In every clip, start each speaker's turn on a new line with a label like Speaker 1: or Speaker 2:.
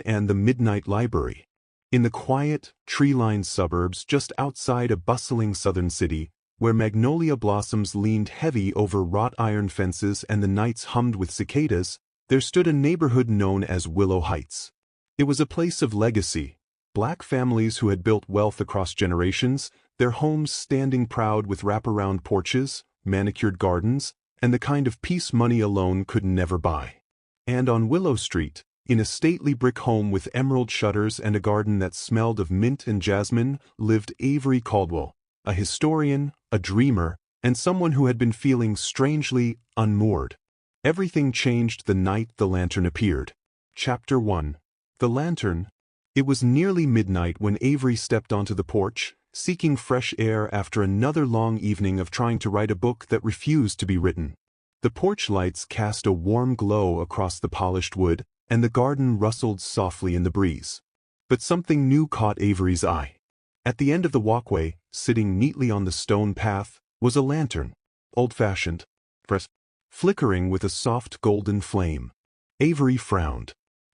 Speaker 1: and the midnight library. In the quiet, tree-lined suburbs just outside a bustling southern city, where magnolia blossoms leaned heavy over wrought iron fences and the nights hummed with cicadas, there stood a neighborhood known as Willow Heights. It was a place of legacy, Black families who had built wealth across generations, their homes standing proud with wraparound porches, manicured gardens, and the kind of peace money alone could never buy. And on Willow Street, in a stately brick home with emerald shutters and a garden that smelled of mint and jasmine, lived Avery Caldwell, a historian, a dreamer, and someone who had been feeling strangely unmoored. Everything changed the night the lantern appeared. Chapter 1. The Lantern. It was nearly midnight when Avery stepped onto the porch, seeking fresh air after another long evening of trying to write a book that refused to be written. The porch lights cast a warm glow across the polished wood, and the garden rustled softly in the breeze. But something new caught Avery's eye. At the end of the walkway, sitting neatly on the stone path, was a lantern, old-fashioned, flickering with a soft golden flame. Avery frowned.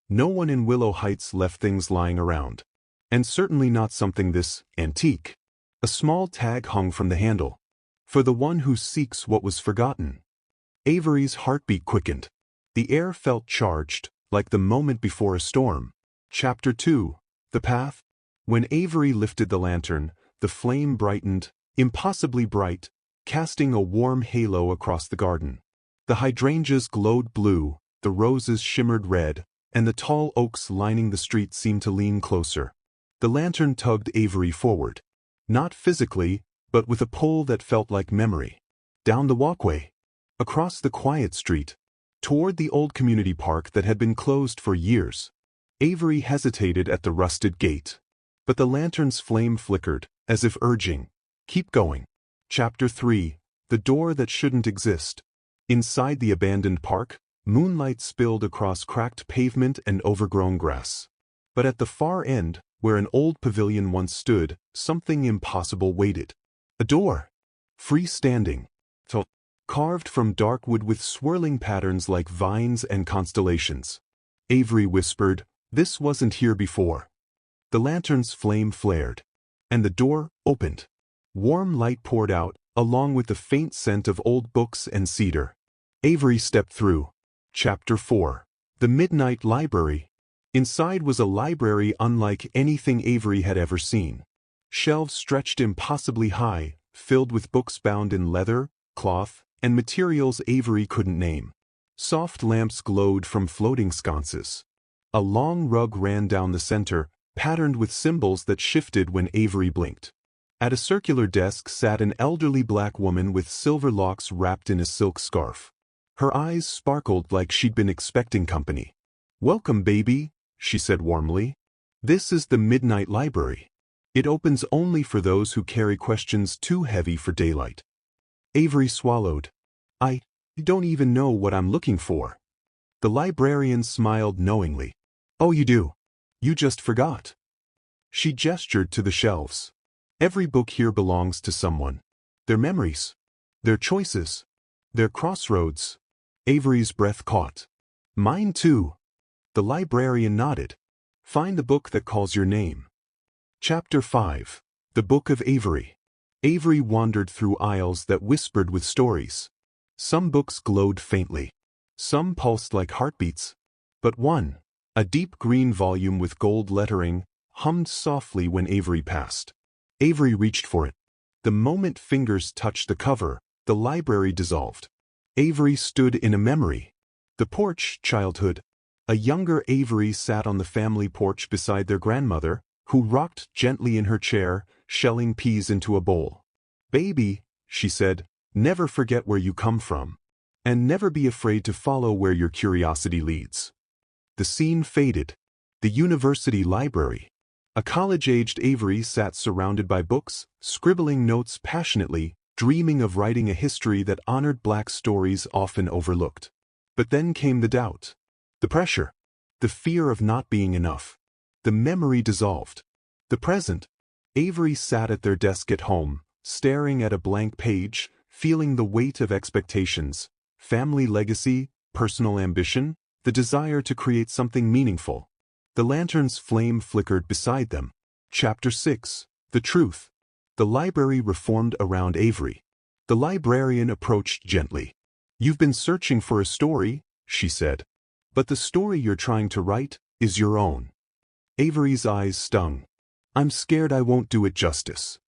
Speaker 1: No one in Willow Heights left things lying around. And certainly not something this antique. A small tag hung from the handle. For the one who seeks what was forgotten. Avery's heartbeat quickened. The air felt charged, like the moment before a storm. Chapter 2. The Path. When Avery lifted the lantern, the flame brightened, impossibly bright, casting a warm halo across the garden. The hydrangeas glowed blue, the roses shimmered red, and the tall oaks lining the street seemed to lean closer. The lantern tugged Avery forward. Not physically, but with a pull that felt like memory. Down the walkway. Across the quiet street. Toward the old community park that had been closed for years. Avery hesitated at the rusted gate. But the lantern's flame flickered, as if urging, "Keep going." Chapter 3. The Door That Shouldn't Exist. Inside the abandoned park, moonlight spilled across cracked pavement and overgrown grass. But at the far end, where an old pavilion once stood, something impossible waited. A door. Freestanding. Carved from dark wood with swirling patterns like vines and constellations. Avery whispered, "This wasn't here before." The lantern's flame flared. And the door opened. Warm light poured out, along with the faint scent of old books and cedar. Avery stepped through. Chapter 4. The Midnight Library. Inside was a library unlike anything Avery had ever seen. Shelves stretched impossibly high, filled with books bound in leather, cloth, and materials Avery couldn't name. Soft lamps glowed from floating sconces. A long rug ran down the center, patterned with symbols that shifted when Avery blinked. At a circular desk sat an elderly black woman with silver locks wrapped in a silk scarf. Her eyes sparkled like she'd been expecting company. "Welcome, baby," she said warmly. "This is the Midnight Library. It opens only for those who carry questions too heavy for daylight." Avery swallowed. "I don't even know what I'm looking for." The librarian smiled knowingly. "Oh, you do. You just forgot." She gestured to the shelves. "Every book here belongs to someone. Their memories. Their choices. Their crossroads." Avery's breath caught. "Mine too." The librarian nodded. "Find the book that calls your name." Chapter 5. The Book of Avery. Avery wandered through aisles that whispered with stories. Some books glowed faintly. Some pulsed like heartbeats. But one, a deep green volume with gold lettering, hummed softly when Avery passed. Avery reached for it. The moment fingers touched the cover, the library dissolved. Avery stood in a memory. The porch, childhood. A younger Avery sat on the family porch beside their grandmother, who rocked gently in her chair, shelling peas into a bowl. "Baby," she said, "never forget where you come from. And never be afraid to follow where your curiosity leads." The scene faded. The university library. A college-aged Avery sat surrounded by books, scribbling notes passionately, dreaming of writing a history that honored Black stories often overlooked. But then came the doubt. The pressure. The fear of not being enough. The memory dissolved. The present. Avery sat at their desk at home, staring at a blank page, feeling the weight of expectations, family legacy, personal ambition, the desire to create something meaningful. The lantern's flame flickered beside them. Chapter 6. The Truth. The library reformed around Avery. The librarian approached gently. "You've been searching for a story," she said. "But the story you're trying to write is your own." Avery's eyes stung. "I'm scared I won't do it justice."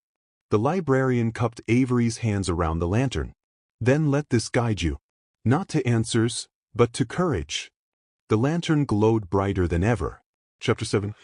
Speaker 1: The librarian cupped Avery's hands around the lantern. "Then let this guide you. Not to answers, but to courage." The lantern glowed brighter than ever. Chapter 7.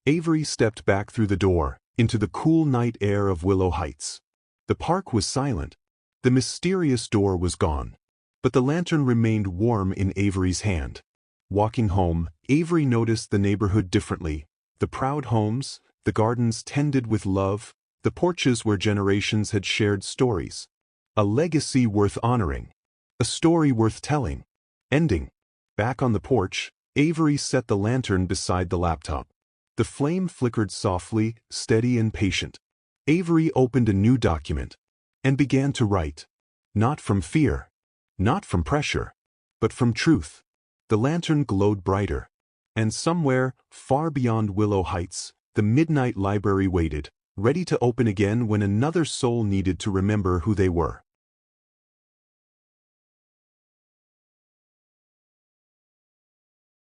Speaker 1: Avery stepped back through the door, into the cool night air of Willow Heights. The park was silent. The mysterious door was gone. But the lantern remained warm in Avery's hand. Walking home, Avery noticed the neighborhood differently. The proud homes, the gardens tended with love, the porches where generations had shared stories. A legacy worth honoring. A story worth telling. Ending. Back on the porch, Avery set the lantern beside the laptop. The flame flickered softly, steady and patient. Avery opened a new document and began to write. Not from fear, not from pressure, but from truth. The lantern glowed brighter. And somewhere, far beyond Willow Heights, the midnight library waited, ready to open again when another soul needed to remember who they were.